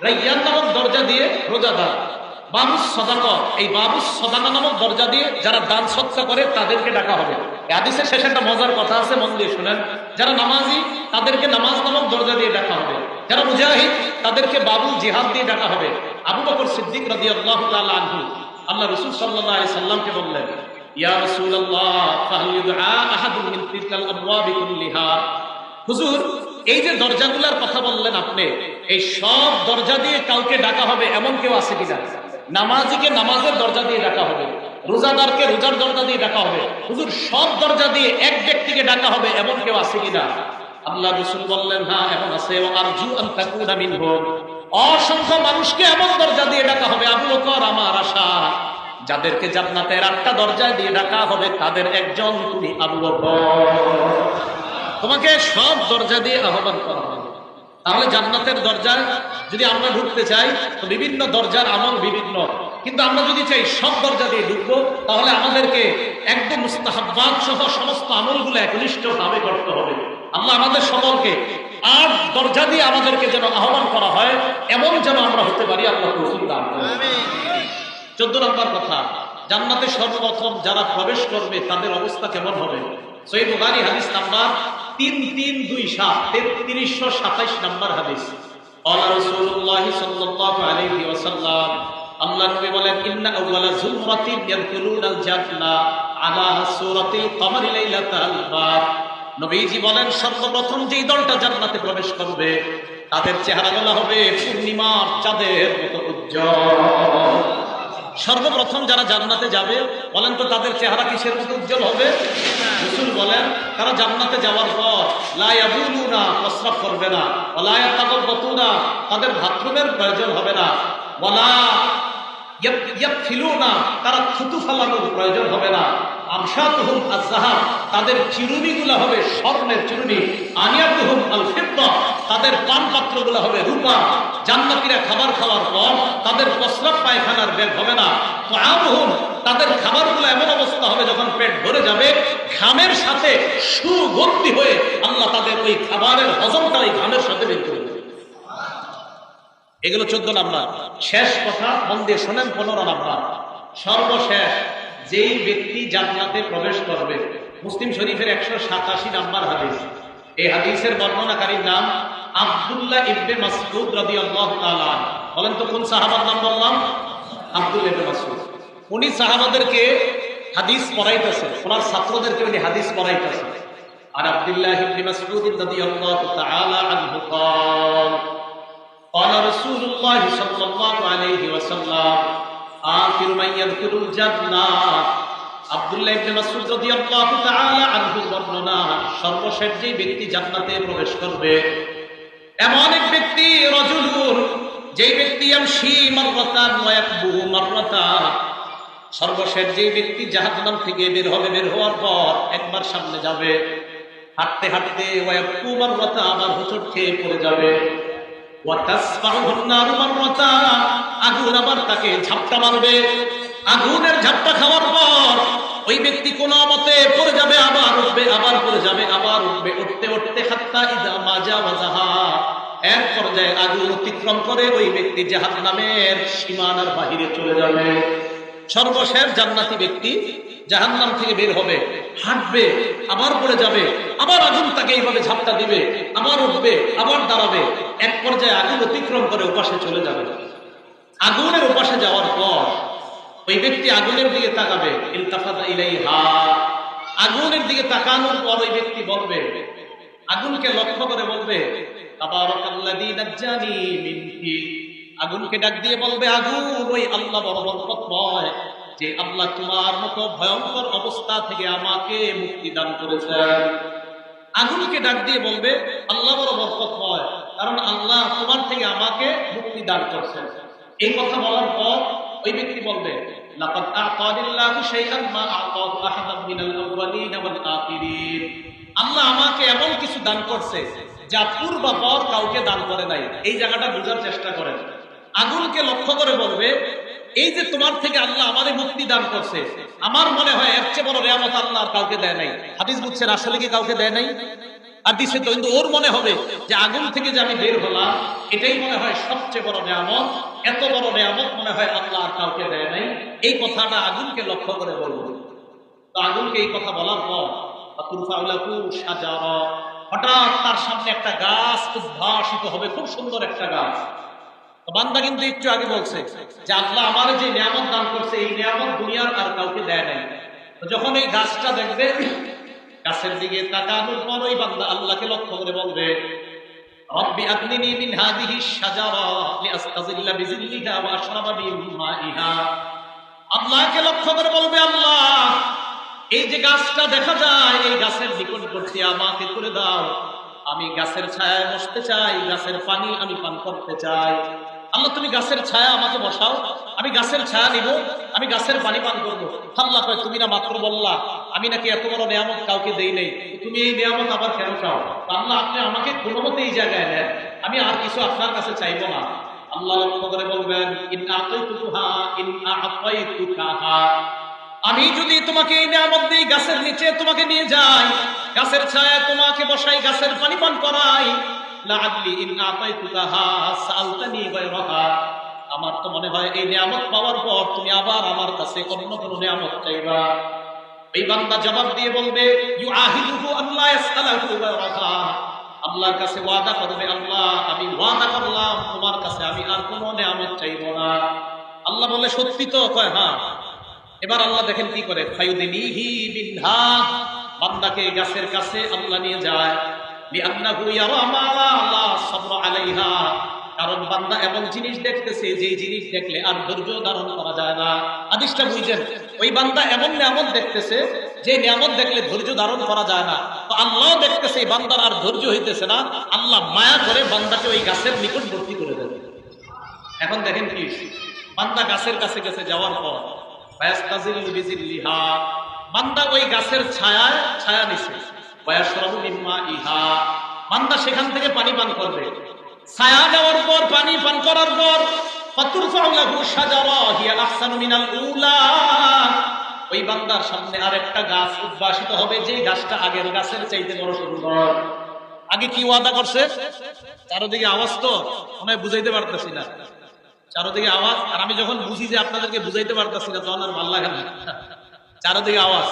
রায়্যান নামক দরজা দিয়ে রোজাদার, বাবুস সাদাকা, এই বাবুস সাদাকা নামক দরজা দিয়ে যারা দান সদকা করে তাদেরকে ডাকা হবে। এই হাদিসের শেষে একটা মজার কথা আছে, মন দিয়ে শুনেন। যারা নামাজি তাদেরকে নামাজ নামক দরজা দিয়ে ডাকা হবে। যারা মুজাহিদ তাদেরকে বাবুল জিহাদ দিয়ে ডাকা হবে। আবু বকর সিদ্দিক রাদিয়াল্লাহু তাআলা আনহু আল্লাহ রাসূল সাল্লাল্লাহু আলাইহি সাল্লামকে বললেন, ইয়া রাসূলুল্লাহ ফাহাল ইউদআ আহাদুন মিন তিলকাল আবওয়াবি কুল্লিহা, হুজুর এই যে দরজাগুলোর কথা বললেন আপনি, এই সব দরজা দিয়ে কাউকে ডাকা হবে এমন কেউ আছে কিনা? নামাজিকে নামাজের দরজা দিয়ে ডাকা হবে, রোজাদারকে রোজার দরজা দিয়ে ডাকা হবে। হুজুর সব দরজা দিয়ে এক ব্যক্তিকে ডাকা হবে এমন কেউ আছে কিনা? আল্লাহ রাসূল বললেন, হ্যাঁ এমন আছে। আরজু আন তাকুনা মিনহুম, অসংখ্য মানুষকে এমন দরজা দিয়ে ডাকা হবে। আবু বকর, আমার আশা যাদেরকে জান্নাতের 8টা দরজা দিয়ে ডাকা হবে তাদের একজন তুমি আবু বকর। তোমাকে সব দরজা দিয়ে আহ্বান করা হবে। তাহলে জান্নাতের দরজায় যদি আমরা ঢুকতে চাই তো বিভিন্ন দরজার আমল বিভিন্ন, কিন্তু আমরা যদি চাই সব দরজা দিয়ে ঢুকবো তাহলে আমাদেরকে একদম মুস্তাহাব্বাত সহ সমস্ত আমলগুলো একনিষ্ঠভাবে করতে হবে। আল্লাহ আমাদের সকলকে 8 দরজা দিয়ে আমাদেরকে যেন আহ্বান করা হয় এমন যেন আমরা হতে পারি। আল্লাহ তৌফিক দান করুন। 14 নম্বর কথা, জান্নাতে সর্বপ্রথম যারা প্রবেশ করবে তাদের অবস্থা কেমন হবে? সহিহ বুখারী হাদিস নাম্বার 3327 নম্বর হাদিস। ক্বালা রাসূলুল্লাহ সাল্লাল্লাহু আলাইহি ওয়াসাল্লাম, আল্লাহ নবী বলেন, ইন্না আউওয়ালা যুমরাতিন ইয়াদখুলুনাল জান্নাহ আলা সূরাতিল কমারি লাইলাতাল বাদ। নবীজি বলেন, সর্বপ্রথম যেই দলটা জান্নাতে প্রবেশ করবে তাদের চেহারাগুলো হবে পূর্ণিমার চাঁদের মতো উজ্জ্বল। সর্বপ্রথম যারা জান্নাতে যাবে বলেন তো তাদের চেহারা কিসের মতো উজ্জ্বল হবে? রাসূল বলেন, তারা জান্নাতে যাওয়ার পর লা ইয়াবুলুনা, প্রস্রাব করবে না, ওয়ালা ইয়াতাকাব্বাতুনা, তাদের বাথরুমের প্রয়োজন হবে না, ওয়ালা ইয়াকফিলুনা, তারা থুতু ফেলানোর প্রয়োজন হবে না, আমশাতুহুম আয-যাহাব, তাদের চিরুনিগুলো হবে স্বর্ণের চিরুনি, আনিয়াতুহুম আল-ফিদ্দা, তাদের পান পাত্রগুলো হবে রূপা। জান্নাতীরা খাবার খাওয়ার পর তাদের প্রস্রাব পায়খানার বের হবে না। তাআমুহুম, তাদের খাবারগুলো এমন অবস্থা হবে যখন পেট ভরে যাবে ঘামের সাথে সুগন্ধি হয়ে আল্লাহ তাদের ওই খাবারের হজমটা ওই ঘামের সাথে বের করে দেবে। এগুলো 14 নাম্বার। শেষ কথা মন দিয়ে শোনেন, 15 নাম্বার। সর্বশেষ যেই ব্যক্তি জান্নাতে প্রবেশ করবে, মুসলিম শরীফের 187 নাম্বার হাদিস। এই হাদিসের বর্ণনাকারীর নাম আব্দুল্লাহ ইবনে মাসউদ রাদিয়াল্লাহু তাআলা। বলেন তো কোন সাহাবার নাম বললাম? আব্দুল্লাহ ইবনে মাসউদ। উনি সাহাবাদেরকে হাদিস পড়াইতেছেন, ওনার ছাত্রদেরকে উনি হাদিস পড়াইতেছেন। আর আব্দুল্লাহ ইবনে মাসউদ রাদিয়াল্লাহু তাআলা আনহু قال قال رسول الله صلى الله عليه وسلم آخر من يدخل الجنة। আব্দুল্লাহ ইবনে মাসউদ রাদিয়াল্লাহু তাআলা আনহু বর্ণনা, সর্বশেষ যে ব্যক্তি জান্নাতে প্রবেশ করবে এমন এক ব্যক্তি, রাজুলুন, যেই ব্যক্তি ইয়ামশি মাররাতান ওয়া ইয়াকবু মাররাতান, সর্বশেষ যে ব্যক্তি জাহান্নাম থেকে বের হবে, বের হওয়ার পর একবার সামনে যাবে, হাঁটতে হাঁটতে ওয়া ইয়াকবু মাররাতান, আবার হোঁচট খেয়ে পড়ে যাবে, ওয়া তাসফাউহুন নারু মাররাতান, আগুন আবার তাকে ঝাপটা মারবে। আগুনের ঝাপটা খাওয়ার পর ওই ব্যক্তি কোন মতে পড়ে যাবে, আবার উঠবে, আবার পড়ে যাবে, আবার উঠবে, উঠতে উঠতে হাত্তা ইযা মা জাওয়াজাহা, এক পর্যায়ে আগুন অতিক্রম করে ওই ব্যক্তি জাহান্নামের সীমানার বাহিরে চলে যাবে। সর্বশেষ জান্নাতি ব্যক্তি জাহান্নাম থেকে বের হবে, হাঁটবে, আবার পড়ে যাবে, আবার আগুন তাকে এইভাবে ঝাপটা দিবে, আবার উঠবে, আবার দাঁড়াবে, এক পর্যায়ে আগুন অতিক্রম করে ওপাশে চলে যাবে। আগুনের ওপাশে যাওয়ার পর ওই ব্যক্তি আগুনের দিকে তাকাবে, ইলতাফাতা ইলাইহা, আগুনের দিকে তাকানোর পর ওই ব্যক্তি বলবে, আগুনকে লক্ষ্য করে বলবে, তাবারাকাল্লাযী নাজ্জানি মিনকি, আগুনকে ডাক দিয়ে বলবে, আগুন, ওই আল্লাহ বড় বরকতময়, যে আল্লাহ তোমার মতো ভয়ঙ্কর অবস্থা থেকে আমাকে মুক্তি দান করেছেন। আগুনকে ডাক দিয়ে বলবে, আল্লাহ বড় বরকতময়, কারণ আল্লাহ তোমার থেকে আমাকে মুক্তি দান করছেন। এই কথা বলার পর ওই ব্যক্তি বলবে, লাকাদ আ'তানিল্লাহু শাইআন মা আ'তাহু আহাদান মিনাল আউওয়ালিন ওয়াল আখিরিন, আল্লাহ আমাকে এমন কিছু দান করছে যা পূর্বাপর কাউকে দান করে নাই। এই জায়গাটা বোঝার চেষ্টা করেন। আগুনকে লক্ষ্য করে বলবে, এই যে তোমার থেকে আল্লাহ আমাদের মুক্তি দান করছে, আমার মনে হয় এর চেয়ে বড় নিয়ামত আল্লাহ আর কাউকে দেয় নাই। হাদিস বুঝছেন, আসলে কি কাউকে দেয় নাই? আর দিছে তো, কিন্তু ওর মনে হবে যে আগুন থেকে যে আমি বের হলাম, এটাই মনে হয় সবচেয়ে বড় নিয়ামত। এত বড় নিয়ামত মনে হয় আল্লাহ আর কাউকে দেয় নাই। এই কথাটা আগুনকে লক্ষ্য করে বলবো। তো আগুনকে এই কথা বলার পর হঠাৎ তার সামনে একটা গাছ উদ্ভাসিত হবে, খুব সুন্দর একটা গাছ। বান্দা কিন্তু একটু আগে বলছে যে আল্লাহ আমার যে নিয়ামত দান করছে, এই নিয়ামত দুনিয়ার আর কাউকে দেয় নাই। তো যখন এই গাছটা দেখবে, গাছের দিকে তাকানোর পর ওই বান্দা আল্লাহকে লক্ষ্য করে বলবে, রব্বি আদনিনি মিন হাযিহি শাজারা লিআস্তাযিল্লা বিযিল্লিহা ওয়া আশরাবা মিন মাইহা। আল্লাহকে লক্ষ্য করে বলবে, আল্লাহ এই যে গাছটা দেখা যায়, এই গাছের নিকটবর্তী আমাকে করে দাও। আমি গাছের ছায়ায় বসতে চাই, গাছের পানি আমি পান করতে চাই। আল্লাহ তুমি গাছের ছায়া আমাকে বসাও, আমি গাছের ছায়া নিব, আমি গাছের পানি পান করবো। আল্লাহ কয়, তুমি না মাত্র বললা আমি নাকি এত বড় নিয়ামত কাউকে দেই নাই, তুমি এই নিয়ামত আবার কেন চাও? আল্লাহ আপনি আমাকে কোনো মতে এই জায়গায় নেন, আমি আর কিছু আপনার কাছে চাইবো না। আল্লাহ লক্ষ্য করে বলবেন, আমি যদি তোমাকে এই নিয়ামত দিই, গাছের নিচে তোমাকে নিয়ে যাই, গাছের ছায়ায় তোমাকে বসাই, গাছের পানি পান করাই, আমার তো মনে হয় এই নিয়ামত পাওয়ার পর তুমি আবার আমার কাছে অন্য কোনো নিয়ামত চাইবা। এই বান্দা জবাব দিয়ে বলবে, আল্লাহর কাছে ওয়াদা করবে, আল্লাহ আমি ওয়াদা করলাম তোমার কাছে আমি আর কোনো নিয়ামত চাইব না। আল্লাহ বলে, সত্যি তো? কয় হ্যাঁ। এবার আল্লাহ দেখেন কি করে, ফায়ুদিনিহি বিনহা, বান্দাকে গাছের কাছে আল্লাহ নিয়ে যায়। লিআন্নাহু ইয়ারা মা লা সাবরা আলাইহা, কারণ বান্দা এমন জিনিস দেখতেছে যে জিনিস দেখলে আর ধৈর্য ধারণ করা যায় না। হাদিসটা বুঝেন, ওই বান্দা এমন নিয়ামত দেখতেছে যে নিয়ামত দেখলে ধৈর্য ধারণ করা যায় না। তো আল্লাহ দেখতেছে এই বান্দার আর ধৈর্য হইতেছে না, আল্লাহ মায়া করে বান্দাকে ওই গাছের নিকটবর্তী করে দেবে। এখন দেখেন কি, বান্দা গাছের কাছে কাছে যাওয়ার পর বান্দা ওই গাছের ছায়ায় ছায়া নিছে, বান্দা সেখান থেকে পানি পান করবে। ছায়া দেওয়ার পর, পানি পান করার পর, ওই বান্দার সামনে আর একটা গাছ উদ্ভাসিত হবে, যে গাছটা আগের গাছের চাইতে বড় সুন্দর। আগে কি ওয়াদা করছে? চারদিকে আওয়াজ তো মনে হয় বুঝাইতে পারতেছি না, চারদিকে আওয়াজ। আর আমি যখন বুঝি যে আপনাদেরকে বুঝাইতে পারতেছি না, তখন আর ভালো লাগে না, চারদিকে আওয়াজ।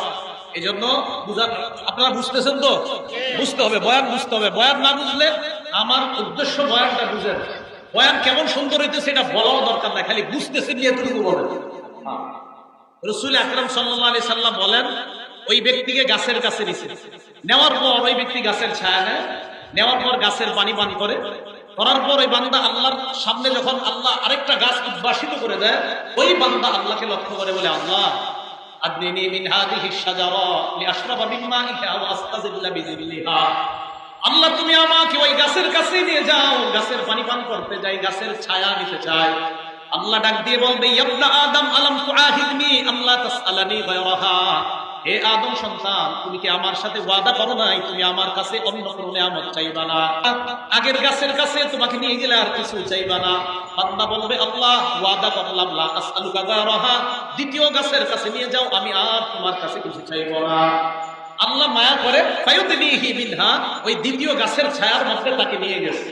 এই জন্য আপনারা বুঝতেছেন তো? বুঝতে হবে, বয়ান বুঝতে হবে। বয়ান না বুঝলে, আমার উদ্দেশ্য বয়ানটা বুঝেন, বয়ান কেমন সুন্দর হইতেছে এটা বলাও দরকার নাই, খালি বুঝতেছে নিয়ে এতটুকু বলেন। রাসূল আকরাম সাল্লাল্লাহু আলাইহি সাল্লাম বলেন, ওই ব্যক্তিকে গাছের কাছে নিছে, নেওয়ার পর ওই ব্যক্তি গাছের ছায়া নেয়, নেওয়ার পর গাছের পানি পান করে, করার পর ওই বান্দা আল্লাহর সামনে যখন আল্লাহ আরেকটা গাছ উদ্ভাসিত করে দেয়, ওই বান্দা আল্লাহকে লক্ষ্য করে বলে, আল্লাহ আদনিনি মিন হাযিহি শাজারা লিআশরাবা মিন মাইহা ওয়া আস্তাযিল্লা বিযিল্লিহা। আল্লাহ তুমি আমাকে ওই গাছের কাছে নিয়ে যাও, গাছের পানি পান করতে যাই, গাছের ছায়া নিতে চাই। আল্লাহ ডাক দিয়ে বলবে, ইয়া আদম আলাম তুআহিদনি আল্লা তাসআলানি গায়রাহা। হে আদম সন্তান, তুমি কি আমার সাথে ওয়াদা করো নাই তুমি আমার কাছে অন্য কোনো নিয়ামত চাইবা না? আগের গাছের কাছে তোমাকে নিয়ে গেলে আর কিছু চাইবা না? বান্দা বলবে, আল্লাহ ওয়াদা করলাম লা আসআলুকা গায়রাহা, দ্বিতীয় গাছের কাছে নিয়ে যাও, আমি আর তোমার কাছে কিছু চাইব না। আল্লাহ মায়া করে ফায়ুদিনিহি বিনহা, ওই দ্বিতীয় গাছের ছায়ার মধ্যে তাকে নিয়ে গেছে।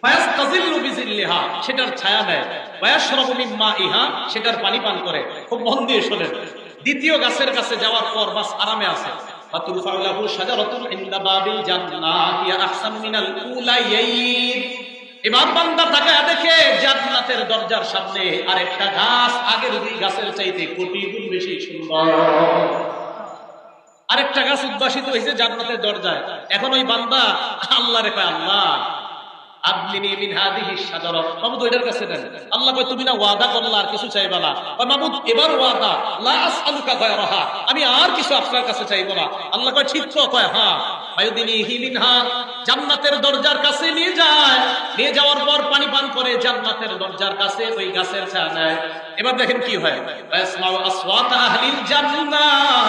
ফায়াস্তাযিল্লু বিযিল্লিহা, সেটার ছায়া নেয়। ওয়ায়াশরাবু মিন মাইহা, সেটার পানি পান করে। খুব মন দিয়ে শোনেন, দ্বিতীয় গাছের কাছে যাওয়ার পর বাস আরামে আছে। ফাতুরফাউ লাহু শাজারাতুন ইনদা বাবিল জান্নাহ হিয়া আহসানু মিনাল উলাইয়িন। এবার বান্দা তাকায় দেখে জান্নাতের দরজার সামনে আরেকটা গাছ আগের দুই গাছের চাইতে কোটি গুণ বেশি সুন্দর। আরেকটা গাছ উদ্ভাসিত হয়েছে জান্নাতের দরজায়। এখন ওই বান্দা আল্লাহরে কয়, আল্লাহ আদনিনি মিন হাযিহি শাজারা, মাবুদ ওইটার কাছে দেন। আল্লাহ কয়, তুমি না ওয়াদা করলা আর কিছু চাইবা না? কয়, মাবুদ এবার ওয়াদা, লা আসআলুকা গায়রাহা, আমি আর কিছু আপনার কাছে চাইবো না। আল্লাহ কয়, ঠিক তো? কয়, হ্যাঁ। ফায়ুদিনিহি মিনহা, জান্নাতের দরজার কাছে নিয়ে যায়, নিয়ে যাওয়ার পর পানি পান করে, জান্নাতের দরজার কাছে ওই গাছের ছায়া নেয়। এবার দেখেন কি হয়, ওয়াসমাউ আসওয়াতা আহলিল জান্নাহ,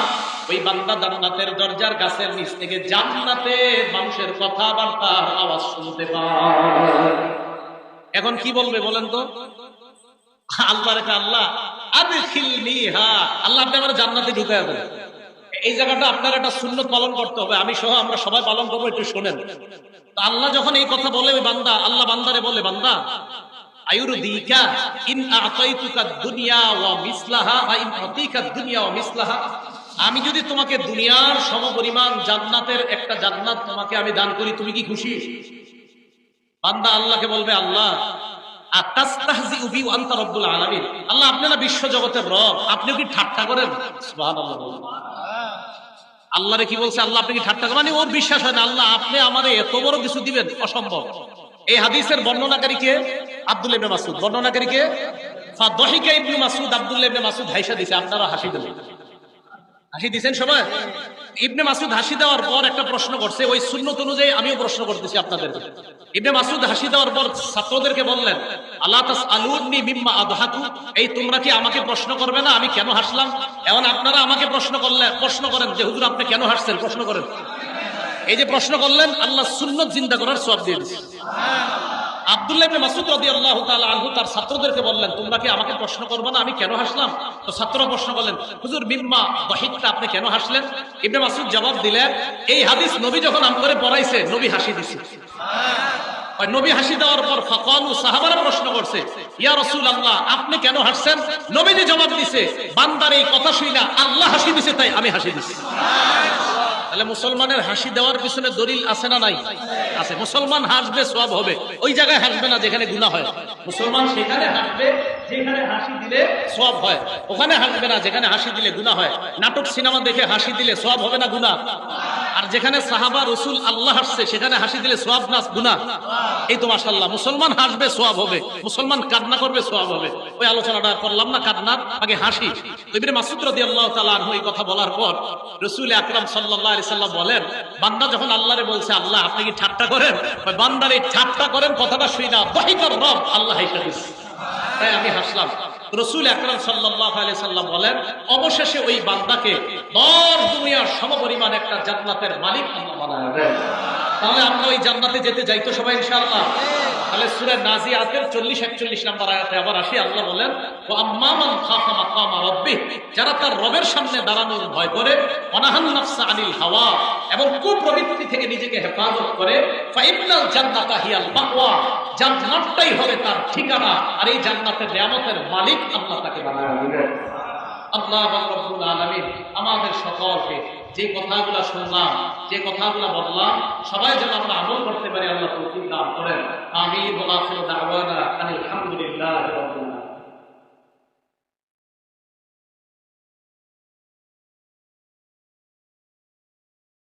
ওই বান্দা জান্নাতের দরজার গাছের নিচ থেকে জান্নাতে মানুষের কথাবার্তার আওয়াজ শুনতে পায়। এখন কি বলবে বলেন তো? আল্লাহ রেখে আল্লাহ আদখিলনিহা, আল্লাহ আপনি আমার জান্নাতে ঢুকায় দেন। এই জায়গাটা আপনার একটা সুন্নত পালন করতে হবে, আমি সহ আমরা সবাই পালন করবো, একটু শোনেন। তো আল্লাহ যখন এই কথা বলে ওই বান্দা, আল্লাহ বান্দারে বলে, বান্দা আয়ুরদিকা ইন আতাইতুকা দুনিয়া ওয়া মিসলাহা ওয়া ইন আতিকা দুনিয়া ওয়া মিসলাহা, আমি যদি তোমাকে দুনিয়ার সমপরিমাণ জান্নাতের একটা জান্নাত তোমাকে আমি দান করি, তুমি কি খুশি? বান্দা আল্লাহকে বলবে, আল্লাহ আতাস্তাহজিউ বি ওয়া আনতা রাব্বুল আলামিন, আল্লাহ আপনি না বিশ্ব জগতের রব, আপনি কি ঠাট্টা করেন? সুবহানাল্লাহ। আল্লাহরে কি বলছে? আল্লাহ আপনি কি ঠাট্টা করেন? মানে ওর বিশ্বাস হয় না, আল্লাহ আপনি আমারে এত বড় কিছু দিবেন, অসম্ভব। এই হাদিসের বর্ণনাকারী কে? আব্দুল্লাহ ইবনে মাসউদ। বর্ণনাকারী কে? ফাদহিকা ইবনে মাসউদ। আব্দুল্লাহ ইবনে মাসউদ হাসি দিয়েছে, আপনারা হাসি দিলেন, হাসি দিয়েছেন সবাই। ইবনে মাসউদ হাসি দেওয়ার পর একটা প্রশ্ন করছে, ওই সুন্নত অনুযায়ী আমিও প্রশ্ন করতেছি আপনাদেরকে। ইবনে মাসউদ হাসি দেওয়ার পর ছাত্রদেরকে বললেন, আলা তাসআলুনি মিম্মা আদহাকু, এই তোমরা কি আমাকে প্রশ্ন করবে না আমি কেন হাসলাম? এখন আপনারা আমাকে প্রশ্ন করেন যে হুজুর আপনি কেন হাসছেন, প্রশ্ন করেন। এই যে প্রশ্ন করলেন, আল্লাহ সুন্নত জিন্দা করার সওয়াব দিয়ে দিয়েছে। আব্দুল্লাহ ইবনে মাসউদ রাদিয়াল্লাহু তাআলা আনহু তার ছাত্রদেরকে বললেন, তোমরা কি আমাকে প্রশ্ন করবে না আমি কেন হাসলাম? তো ছাত্ররা প্রশ্ন করলেন, হুজুর মিম্মা দাহিকতা, আপনি কেন হাসলেন? ইবনে মাসউদ জবাব দিলেন, এই হাদিস নবী যখন আমরে পড়াইছে নবী হাসি দিছে। ওই নবী হাসি দেওয়ার পর ফাকালু, সাহাবারা প্রশ্ন করছে, ইয়া রাসূলুল্লাহ আপনি কেন হাসছেন? নবীজি জবাব দিছে, বান্দার এই কথা শুইনা আল্লাহ হাসি দিছে তাই আমি হাসি দিছি। তাহলে মুসলমানের হাসি দেওয়ার পিছনে দলিল আছে না নাই? আছে। মুসলমান হাসবে সওয়াব হবে, ওই জায়গায় হাসবে না যেখানে গুনাহ হয়। মুসলমান সেখানে হাসবে যেখানে হাসি দিলে সওয়াব হয়, ওখানে হাসবে না যেখানে হাসি দিলে গুনাহ হয়। নাটক সিনেমা দেখে হাসি দিলে সওয়াব হবে না গুনাহ? আর যেখানে সাহাবা রাসূল আল্লাহ হাসছে সেখানে হাসি দিলে সওয়াব না গুনাহ? এই তো মাশাআল্লাহ, মুসলমান হাসবে সওয়াব হবে, মুসলমান কান্না করবে সওয়াব হবে। ওই আলোচনাটা করলাম না, কান্নার আগে হাসি। ইবনে মাসউদ রাদিয়াল্লাহু তাআলা আনহু এই কথা বলার পর রাসূল আকরাম সাল্লাল্লাহু আলাইহি সাল্লাম বলেন, বান্দা যখন আল্লাহরে বলছে, আল্লাহ আপনি কি ঠাট্টা করেন? ওই বান্দার এই ঠাট্টা করেন কথাটা শুই না দাহিকার রব, আল্লাহ হাসি দিছে তাই আমি হাসলাম। রাসূল আকরাম সাল্লাল্লাহু আলাইহি সাল্লাম বলেন, অবশেষে ওই বান্দাকে দর দুনিয়ার সমপরিমাণ একটা জান্নাতের মালিক আল্লাহ বানায় দেন। তাহলে আমরা ওই জান্নাতে যেতে যাই তো সবাই ইনশাআল্লাহ। তাহলে সূরা নাজিয়াতের 40-41 নম্বর আয়াতে আবার আসি, আল্লাহ বলেন, ওয়া আম্মা মান খাফা মাকামা রাব্বিহ, যারা তার রবের সামনে দাঁড়ানোর ভয় করে, ওয়ানাহান নাফসা আনিল হাওয়া, এবং কুপ্রবৃত্তি থেকে নিজেকে হেফাজত করে, ফাইন্নাল জান্নাতা হিয়াল মাওয়া, জান্নাতটাই হবে তার ঠিকানা। আর এই জান্নাতের নিয়ামতের মালিক আল্লাহ তাকে বানায় দিবেন। আল্লাহ রাব্বুল আলামিন আমাদের সকলকে যে কথাগুলো শুনলাম, যে কথাগুলো বললাম, সবাই যেন আমরা আমল করতে পারি, আল্লাহ তৌফিক দান করেন। আমিন। ওয়া আখিরু দাওয়ানা আলহামদুলিল্লাহি রাব্বিল